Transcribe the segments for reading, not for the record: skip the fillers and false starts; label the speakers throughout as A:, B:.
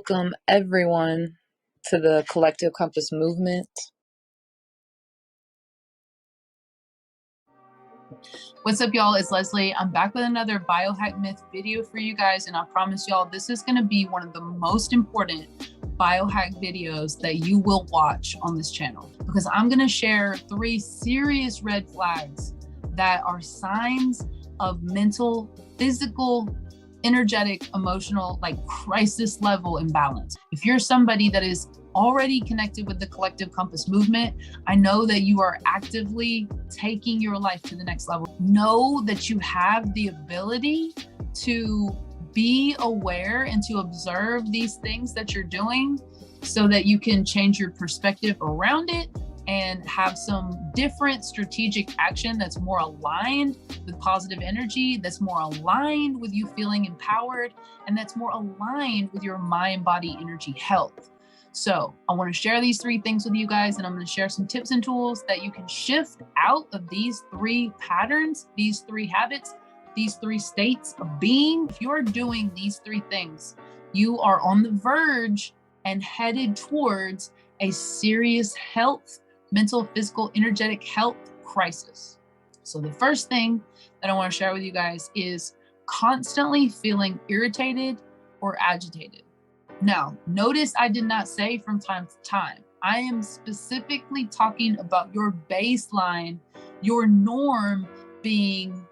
A: Welcome everyone to the Collective Compass movement.
B: What's up, y'all? It's Leslie. I'm back with another biohack myth video for you guys, and I promise y'all this is going to be one of the most important biohack videos that you will watch on this channel, because I'm going to share 3 serious red flags that are signs of mental, physical, energetic, emotional, like crisis level imbalance. If you're somebody that is already connected with the Collective Compass movement, I know that you are actively taking your life to the next level. Know that you have the ability to be aware and to observe these things that you're doing so that you can change your perspective around it and have some different strategic action that's more aligned with positive energy, that's more aligned with you feeling empowered, and that's more aligned with your mind, body, energy, health. So I want to share these 3 things with you guys, and I'm going to share some tips and tools that you can shift out of these 3 patterns, these 3 habits, these 3 states of being. If you're doing these 3 things, you are on the verge and headed towards a serious health, mental, physical, energetic health crisis. So the first thing that I want to share with you guys is constantly feeling irritated or agitated. Now, notice I did not say from time to time. I am specifically talking about your baseline, your norm being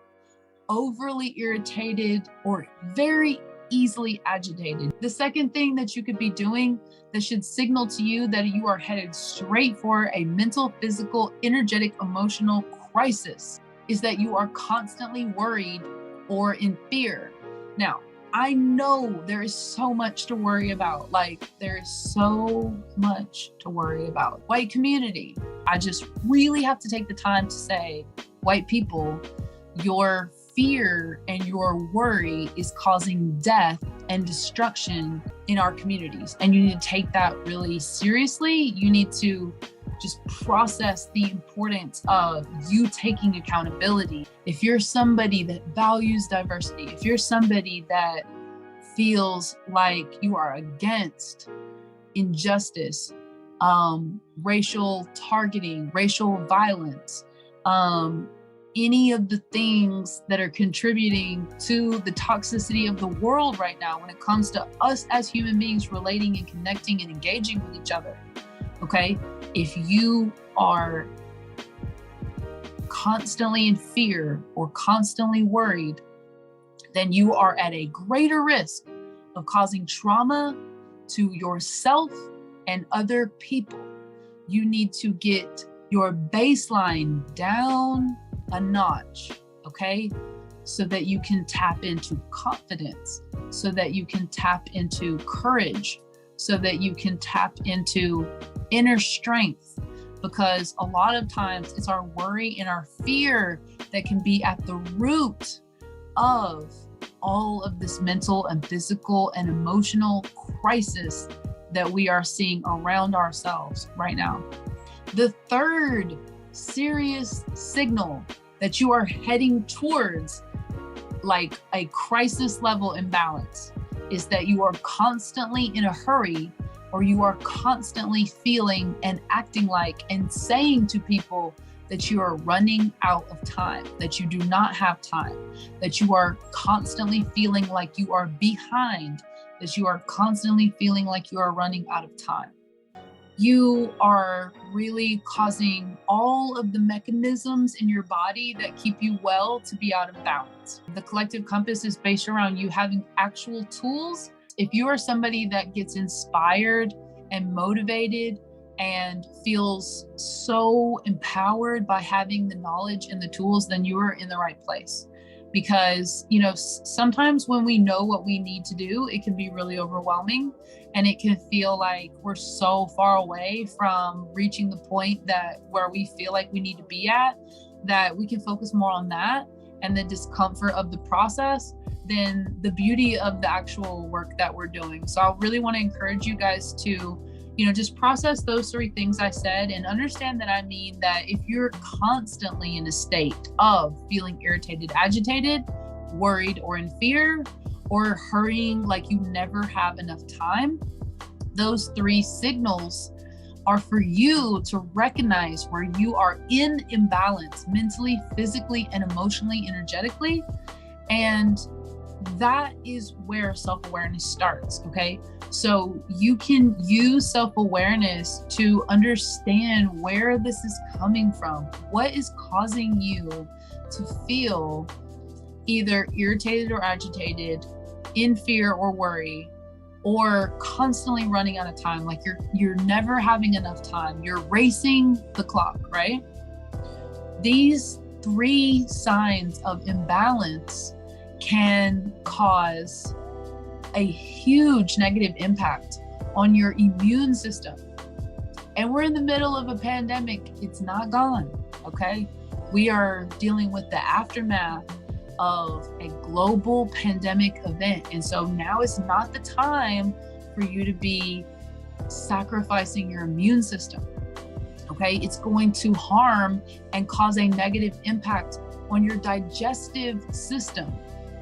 B: overly irritated or very easily agitated. The second thing that you could be doing that should signal to you that you are headed straight for a mental, physical, energetic, emotional crisis is that you are constantly worried or in fear. Now, I know there is so much to worry about. Like, there is so much to worry about. White community, I just really have to take the time to say, white people, your fear and your worry is causing death and destruction in our communities. And you need to take that really seriously. You need to just process the importance of you taking accountability. If you're somebody that values diversity, if you're somebody that feels like you are against injustice, racial targeting, racial violence, any of the things that are contributing to the toxicity of the world right now when it comes to us as human beings relating and connecting and engaging with each other, okay? If you are constantly in fear or constantly worried, then you are at a greater risk of causing trauma to yourself and other people. You need to get your baseline down a notch, okay? So that you can tap into confidence, so that you can tap into courage, so that you can tap into inner strength. Because a lot of times it's our worry and our fear that can be at the root of all of this mental and physical and emotional crisis that we are seeing around ourselves right now. The third serious signal that you are heading towards like a crisis level imbalance is that you are constantly in a hurry, or you are constantly feeling and acting like and saying to people that you are running out of time, that you do not have time, that you are constantly feeling like you are behind, that you are constantly feeling like you are running out of time. You are really causing all of the mechanisms in your body that keep you well to be out of balance. The Collective Compass is based around you having actual tools. If you are somebody that gets inspired and motivated and feels so empowered by having the knowledge and the tools, then you are in the right place. Because, you know, sometimes when we know what we need to do, it can be really overwhelming, and it can feel like we're so far away from reaching the point that where we feel like we need to be at, that we can focus more on that and the discomfort of the process than the beauty of the actual work that we're doing. So I really want to encourage you guys to, you know, just process those 3 things I said and understand that I mean that if you're constantly in a state of feeling irritated, agitated, worried, or in fear, or hurrying like you never have enough time, Those three signals are for you to recognize where you are in imbalance mentally, physically, and emotionally, energetically. And that is where self-awareness starts, okay? So you can use self-awareness to understand where this is coming from. What is causing you to feel either irritated or agitated, in fear or worry, or constantly running out of time? Like you're never having enough time. You're racing the clock, right? These three signs of imbalance can cause a huge negative impact on your immune system. And we're in the middle of a pandemic. It's not gone, okay? We are dealing with the aftermath of a global pandemic event. And so now is not the time for you to be sacrificing your immune system, okay? It's going to harm and cause a negative impact on your digestive system.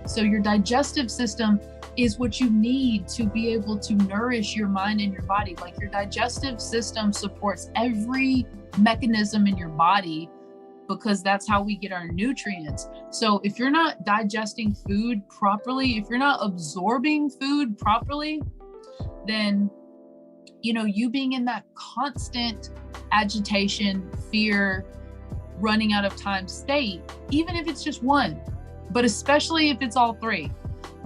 B: So your digestive system is what you need to be able to nourish your mind and your body. Like your digestive system supports every mechanism in your body, because that's how we get our nutrients. So if you're not digesting food properly, if you're not absorbing food properly, then, you being in that constant agitation, fear, running out of time state, even if it's just one, but especially if it's all three,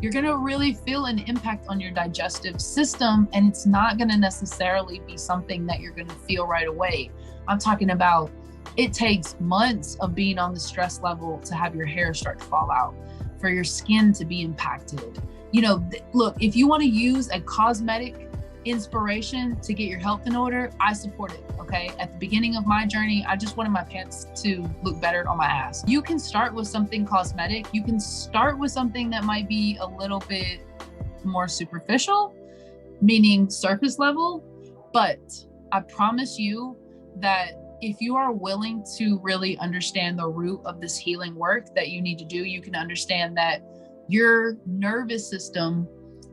B: you're going to really feel an impact on your digestive system. And it's not going to necessarily be something that you're going to feel right away. I'm talking about it takes months of being on the stress level to have your hair start to fall out, for your skin to be impacted. Look, if you want to use a cosmetic inspiration to get your health in order, I support it, okay? At the beginning of my journey, I just wanted my pants to look better on my ass. You can start with something cosmetic. You can start with something that might be a little bit more superficial, meaning surface level, but I promise you that if you are willing to really understand the root of this healing work that you need to do, you can understand that your nervous system,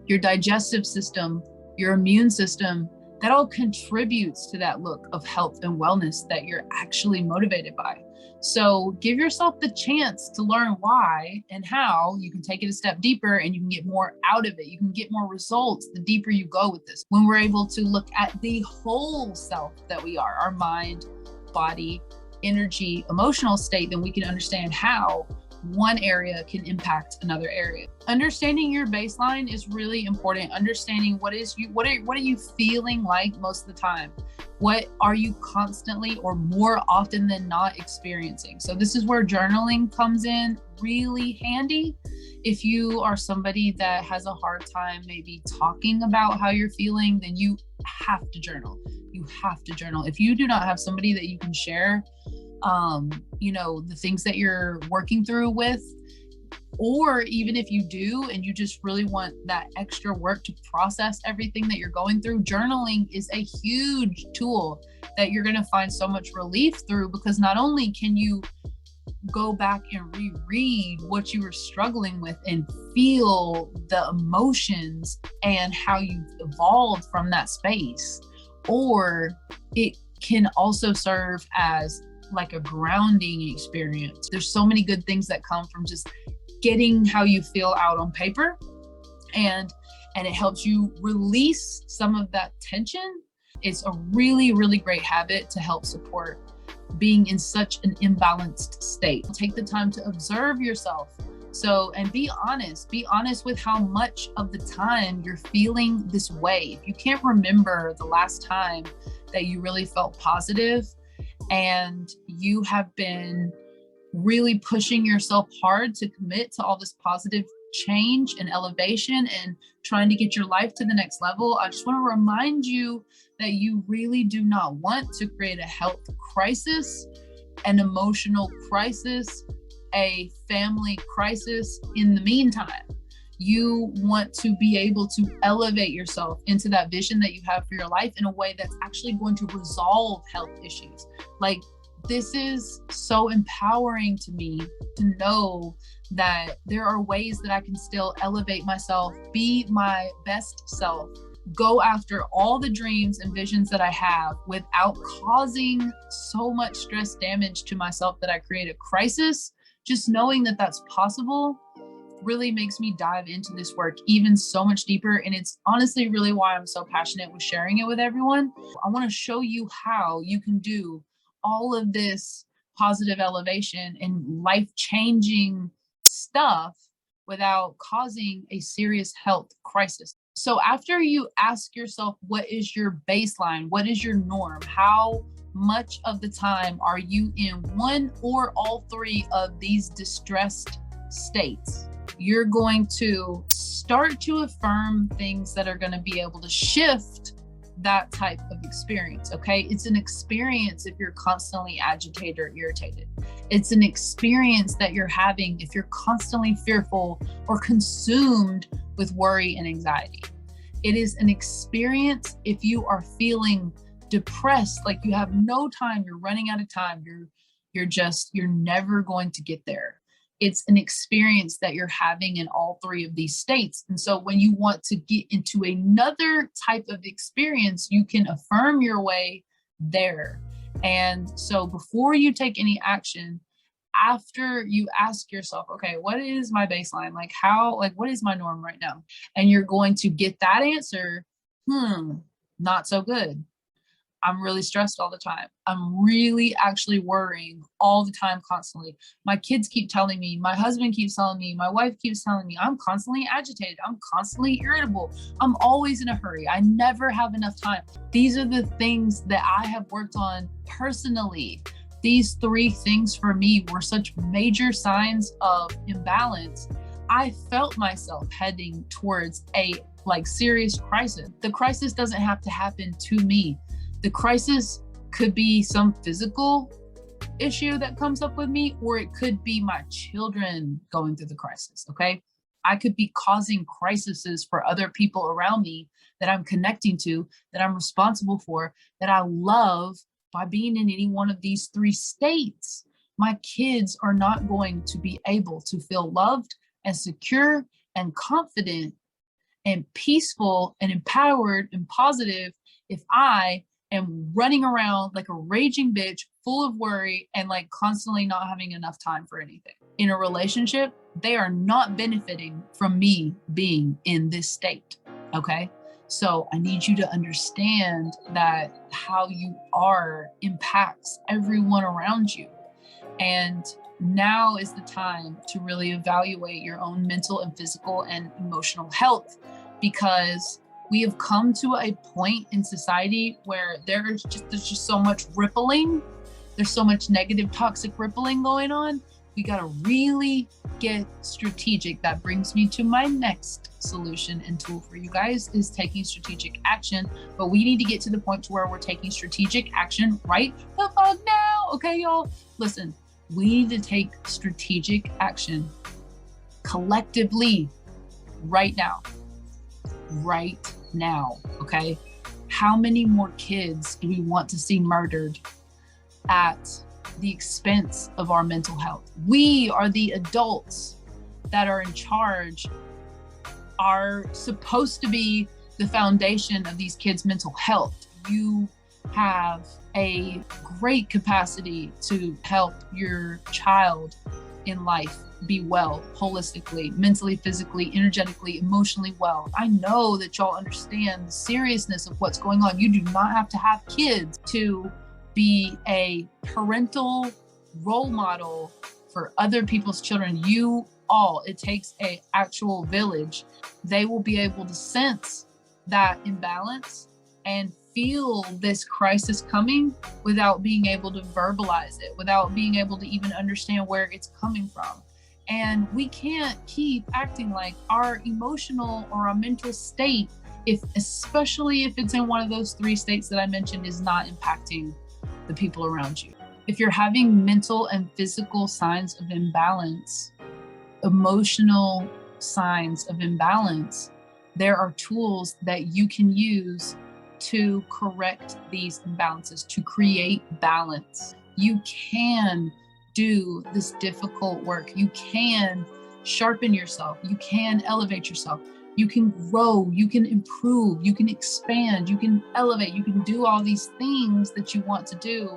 B: your digestive system, your immune system, that all contributes to that look of health and wellness that you're actually motivated by. So give yourself the chance to learn why and how you can take it a step deeper, and you can get more out of it. You can get more results the deeper you go with this. When we're able to look at the whole self that we are, our mind, body, energy, emotional state, then we can understand how one area can impact another area. Understanding your baseline is really important. Understanding what are you feeling like most of the time? What are you constantly or more often than not experiencing? So this is where journaling comes in really handy. If you are somebody that has a hard time maybe talking about how you're feeling, then you have to journal. You have to journal. If you do not have somebody that you can share the things that you're working through with, or even if you do and you just really want that extra work to process everything that you're going through, journaling is a huge tool that you're going to find so much relief through, because not only can you go back and reread what you were struggling with and feel the emotions and how you've evolved from that space, or it can also serve as like a grounding experience. There's so many good things that come from just getting how you feel out on paper, and it helps you release some of that tension. It's a really, really great habit to help support being in such an imbalanced state. Take the time to observe yourself. And be honest with how much of the time you're feeling this way. If you can't remember the last time that you really felt positive, and you have been really pushing yourself hard to commit to all this positive change and elevation and trying to get your life to the next level, I just want to remind you that you really do not want to create a health crisis, an emotional crisis, a family crisis in the meantime. You want to be able to elevate yourself into that vision that you have for your life in a way that's actually going to resolve health issues. Like, this is so empowering to me to know that there are ways that I can still elevate myself, be my best self, go after all the dreams and visions that I have without causing so much stress damage to myself that I create a crisis. Just knowing that that's possible really makes me dive into this work even so much deeper. And it's honestly really why I'm so passionate with sharing it with everyone. I want to show you how you can do all of this positive elevation and life-changing stuff without causing a serious health crisis. So after you ask yourself, what is your baseline? What is your norm? How much of the time are you in one or all three of these distressed states? You're going to start to affirm things that are going to be able to shift that type of experience, okay? It's an experience if you're constantly agitated or irritated. It's an experience that you're having if you're constantly fearful or consumed with worry and anxiety. It is an experience if you are feeling depressed, like you have no time, you're running out of time, you're never going to get there. It's an experience that you're having in all three of these states. And so when you want to get into another type of experience, you can affirm your way there. And so before you take any action, after you ask yourself, okay, what is my baseline? What is my norm right now? And you're going to get that answer, not so good. I'm really stressed all the time. I'm really actually worrying all the time, constantly. My kids keep telling me, my husband keeps telling me, my wife keeps telling me, I'm constantly agitated. I'm constantly irritable. I'm always in a hurry. I never have enough time. These are the things that I have worked on personally. These three things for me were such major signs of imbalance. I felt myself heading towards a serious crisis. The crisis doesn't have to happen to me. The crisis could be some physical issue that comes up with me, or it could be my children going through the crisis, okay? I could be causing crises for other people around me that I'm connecting to, that I'm responsible for, that I love by being in any one of these three states. My kids are not going to be able to feel loved and secure and confident and peaceful and empowered and positive if I am running around like a raging bitch, full of worry and constantly not having enough time for anything. In a relationship, they are not benefiting from me being in this state, okay? So I need you to understand that how you are impacts everyone around you. And now is the time to really evaluate your own mental and physical and emotional health, because we have come to a point in society where there's just so much rippling. There's so much negative, toxic rippling going on. We got to really get strategic. That brings me to my next solution and tool for you guys is taking strategic action. But we need to get to the point to where we're taking strategic action right the fuck now. Okay, y'all? Listen, we need to take strategic action collectively right now. Right now, okay? How many more kids do we want to see murdered at the expense of our mental health? We are the adults that are in charge, are supposed to be the foundation of these kids' mental health. You have a great capacity to help your child in life be well, holistically, mentally, physically, energetically, emotionally well. I know that y'all understand the seriousness of what's going on. You do not have to have kids to be a parental role model for other people's children. It takes an actual village. They will be able to sense that imbalance and feel this crisis coming without being able to verbalize it, without being able to even understand where it's coming from. And we can't keep acting like our emotional or our mental state, especially if it's in one of those three states that I mentioned, is not impacting the people around you. If you're having mental and physical signs of imbalance, emotional signs of imbalance, there are tools that you can use to correct these imbalances, to create balance. You can do this difficult work. You can sharpen yourself. You can elevate yourself. You can grow, you can improve, you can expand, you can elevate, you can do all these things that you want to do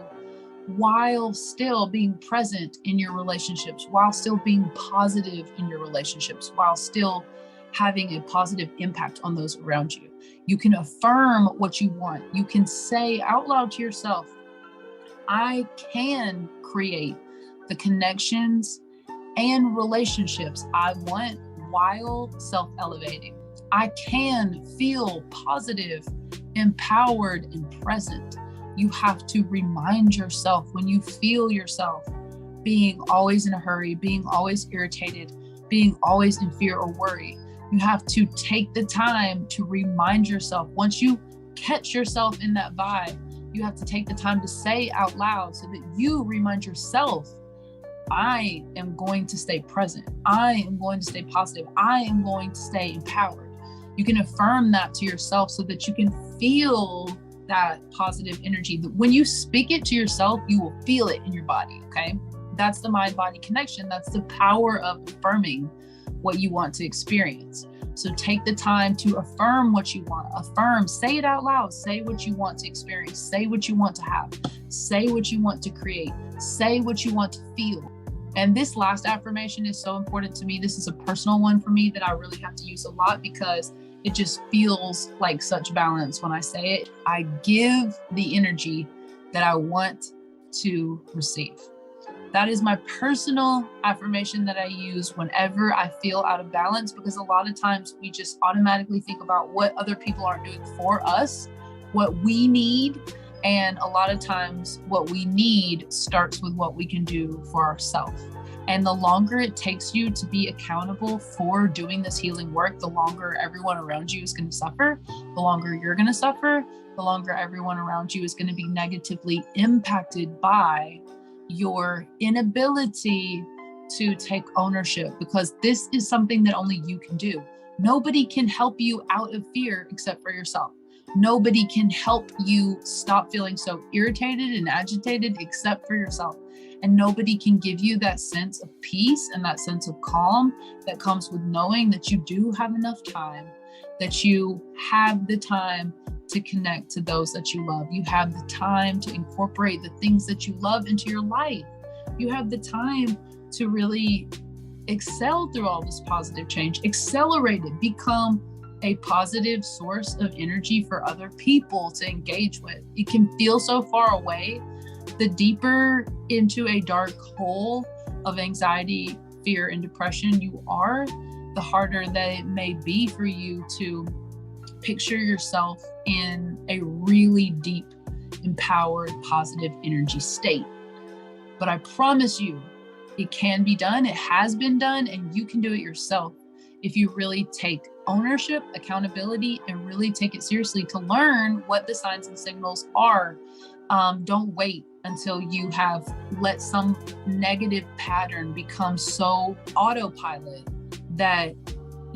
B: while still being present in your relationships, while still being positive in your relationships, while still having a positive impact on those around you. You can affirm what you want. You can say out loud to yourself, I can create the connections and relationships I want while self-elevating. I can feel positive, empowered, and present. You have to remind yourself when you feel yourself being always in a hurry, being always irritated, being always in fear or worry. You have to take the time to remind yourself. Once you catch yourself in that vibe, you have to take the time to say out loud so that you remind yourself, I am going to stay present. I am going to stay positive. I am going to stay empowered. You can affirm that to yourself so that you can feel that positive energy. When you speak it to yourself, you will feel it in your body, okay? That's the mind-body connection. That's the power of affirming what you want to experience. So take the time to affirm what you want. Affirm, say it out loud. Say what you want to experience. Say what you want to have. Say what you want to create. Say what you want to feel. And this last affirmation is so important to me. This is a personal one for me that I really have to use a lot because it just feels like such balance when I say it. I give the energy that I want to receive. That is my personal affirmation that I use whenever I feel out of balance, because a lot of times we just automatically think about what other people are doing for us, what we need. And a lot of times what we need starts with what we can do for ourselves. And the longer it takes you to be accountable for doing this healing work, the longer everyone around you is going to suffer, the longer you're going to suffer, the longer everyone around you is going to be negatively impacted by your inability to take ownership, because this is something that only you can do. Nobody can help you out of fear except for yourself. Nobody can help you stop feeling so irritated and agitated except for yourself. And nobody can give you that sense of peace and that sense of calm that comes with knowing that you do have enough time, that you have the time to connect to those that you love. You have the time to incorporate the things that you love into your life. You have the time to really excel through all this positive change, accelerate it, become a positive source of energy for other people to engage with. It can feel so far away. The deeper into a dark hole of anxiety, fear, and depression you are, the harder that it may be for you to picture yourself in a really deep, empowered, positive energy state. But I promise you, it can be done. It has been done, and you can do it yourself if you really take ownership, accountability, and really take it seriously to learn what the signs and signals are. Don't wait until you have let some negative pattern become so autopilot that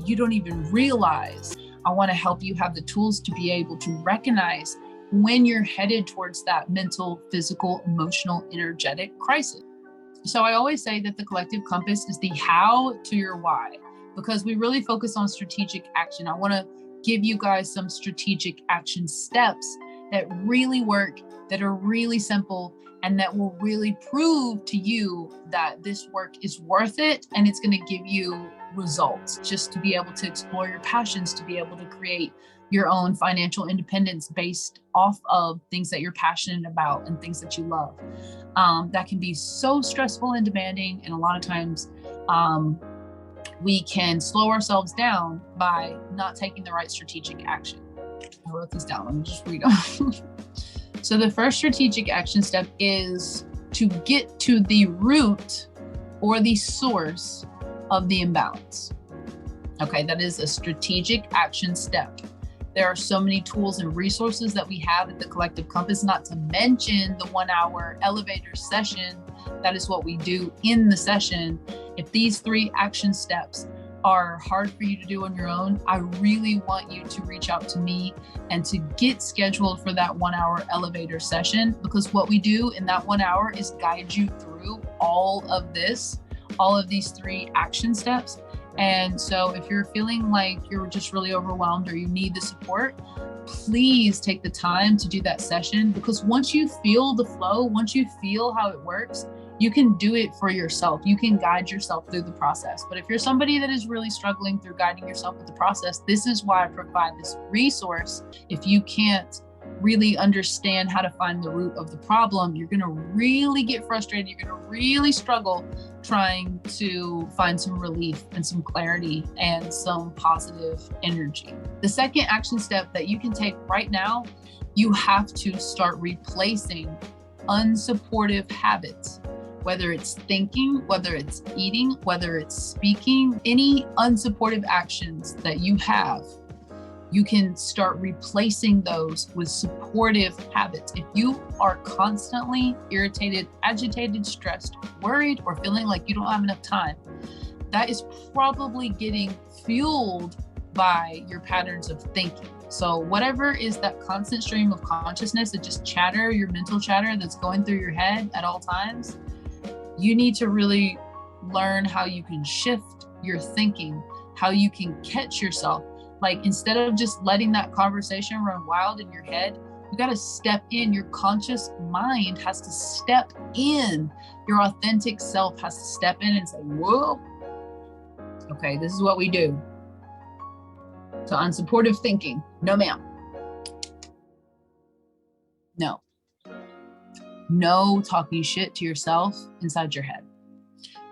B: you don't even realize. I want to help you have the tools to be able to recognize when you're headed towards that mental, physical, emotional, energetic crisis. So I always say that the collective compass is the how to your why, because we really focus on strategic action. I want to give you guys some strategic action steps that really work, that are really simple, and that will really prove to you that this work is worth it and it's going to give you results, just to be able to explore your passions, to be able to create your own financial independence based off of things that you're passionate about and things that you love. That can be so stressful and demanding, and a lot of times we can slow ourselves down by not taking the right strategic action. I wrote this down. Let me just read them. So the first strategic action step is to get to the root or the source of the imbalance. Okay, that is a strategic action step. There are so many tools and resources that we have at the Collective Compass, not to mention the 1 hour elevator session. That is what we do in the session. If these 3 action steps are hard for you to do on your own, I really want you to reach out to me and to get scheduled for that 1 hour elevator session, because what we do in that 1 hour is guide you through all of this, all of these 3 action steps, And so if you're feeling like you're just really overwhelmed or you need the support, please take the time to do that session, because once you feel the flow, once you feel how it works, you can do it for yourself. You can guide yourself through the process. But if you're somebody that is really struggling through guiding yourself with the process, this is why I provide this resource. If you can't really understand how to find the root of the problem, you're going to really get frustrated. You're going to really struggle trying to find some relief and some clarity and some positive energy. The second action step that you can take right now, you have to start replacing unsupportive habits. Whether it's thinking, whether it's eating, whether it's speaking, any unsupportive actions that you have, you can start replacing those with supportive habits. If you are constantly irritated, agitated, stressed, worried, or feeling like you don't have enough time, that is probably getting fueled by your patterns of thinking. So whatever is that constant stream of consciousness, that just chatter, your mental chatter that's going through your head at all times, you need to really learn how you can shift your thinking, how you can catch yourself. Like, instead of just letting that conversation run wild in your head, you got to step in. Your conscious mind has to step in. Your authentic self has to step in and say, whoa, okay, this is what we do. So unsupportive thinking, no ma'am. No. No talking shit to yourself inside your head.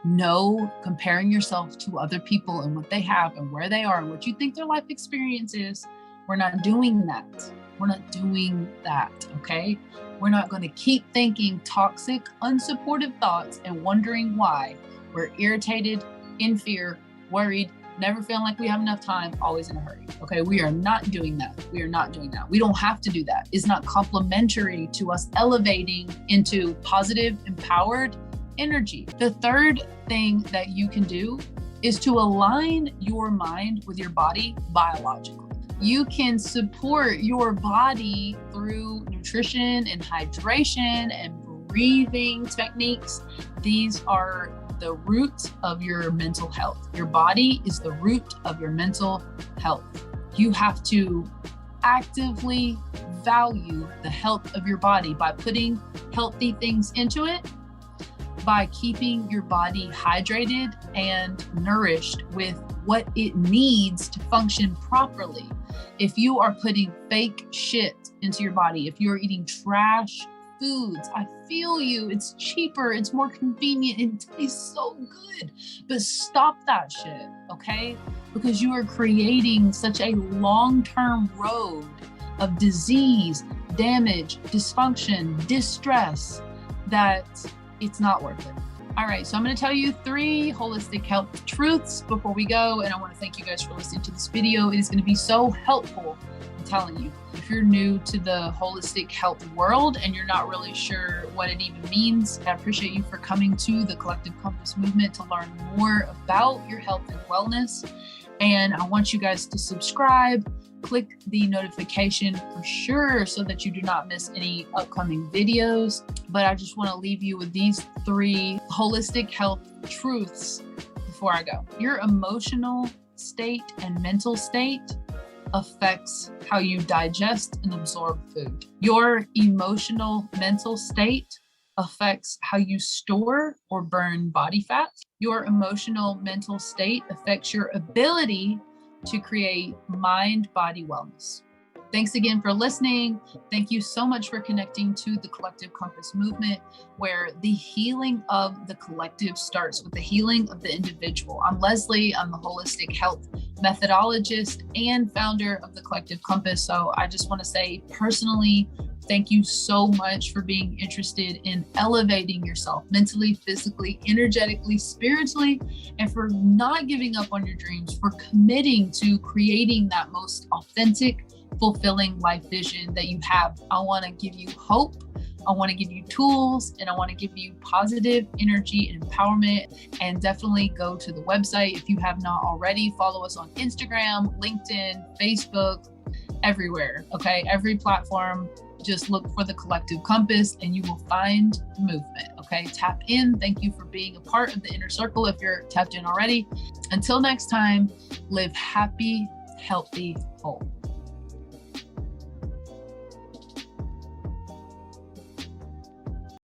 B: No comparing yourself to other people and what they have and where they are and what you think their life experience is. We're not doing that. We're not doing that, okay? We're not going to keep thinking toxic, unsupportive thoughts and wondering why we're irritated, in fear, worried, never feeling like we have enough time, always in a hurry, okay? We are not doing that. We are not doing that. We don't have to do that. It's not complementary to us elevating into positive, empowered energy. The third thing that you can do is to align your mind with your body biologically. You can support your body through nutrition and hydration and breathing techniques. These are the root of your mental health. Your body is the root of your mental health. You have to actively value the health of your body by putting healthy things into it, by keeping your body hydrated and nourished with what it needs to function properly. If you are putting fake shit into your body, if you're eating trash foods, I feel you, it's cheaper, it's more convenient, it tastes so good, but stop that shit, okay? Because you are creating such a long-term road of disease, damage, dysfunction, distress, that it's not worth it. All right, so I'm going to tell you 3 holistic health truths before we go, and I want to thank you guys for listening to this video. It is going to be so helpful. I'm telling you, if you're new to the holistic health world and you're not really sure what it even means, I appreciate you for coming to the Collective Compass movement to learn more about your health and wellness. And I want you guys to subscribe, click the notification for sure so that you do not miss any upcoming videos. But I just want to leave you with these 3 holistic health truths before I go. Your emotional state and mental state affects how you digest and absorb food. Your emotional mental state affects how you store or burn body fat. Your emotional mental state affects your ability to create mind-body wellness. Thanks again for listening. Thank you so much for connecting to the Collective Compass movement, where the healing of the collective starts with the healing of the individual. I'm Leslie. I'm the holistic health methodologist and founder of the Collective Compass. So I just want to say personally, thank you so much for being interested in elevating yourself mentally, physically, energetically, spiritually, and for not giving up on your dreams, for committing to creating that most authentic, fulfilling life vision that you have. I want to give you hope. I want to give you tools, and I want to give you positive energy and empowerment. And definitely go to the website if you have not already. Follow us on Instagram, LinkedIn, Facebook, everywhere. Okay. Every platform. Just look for the collective compass and you will find movement. Okay, tap in. Thank you for being a part of the inner circle if you're tapped in already. Until next time, live happy, healthy, whole.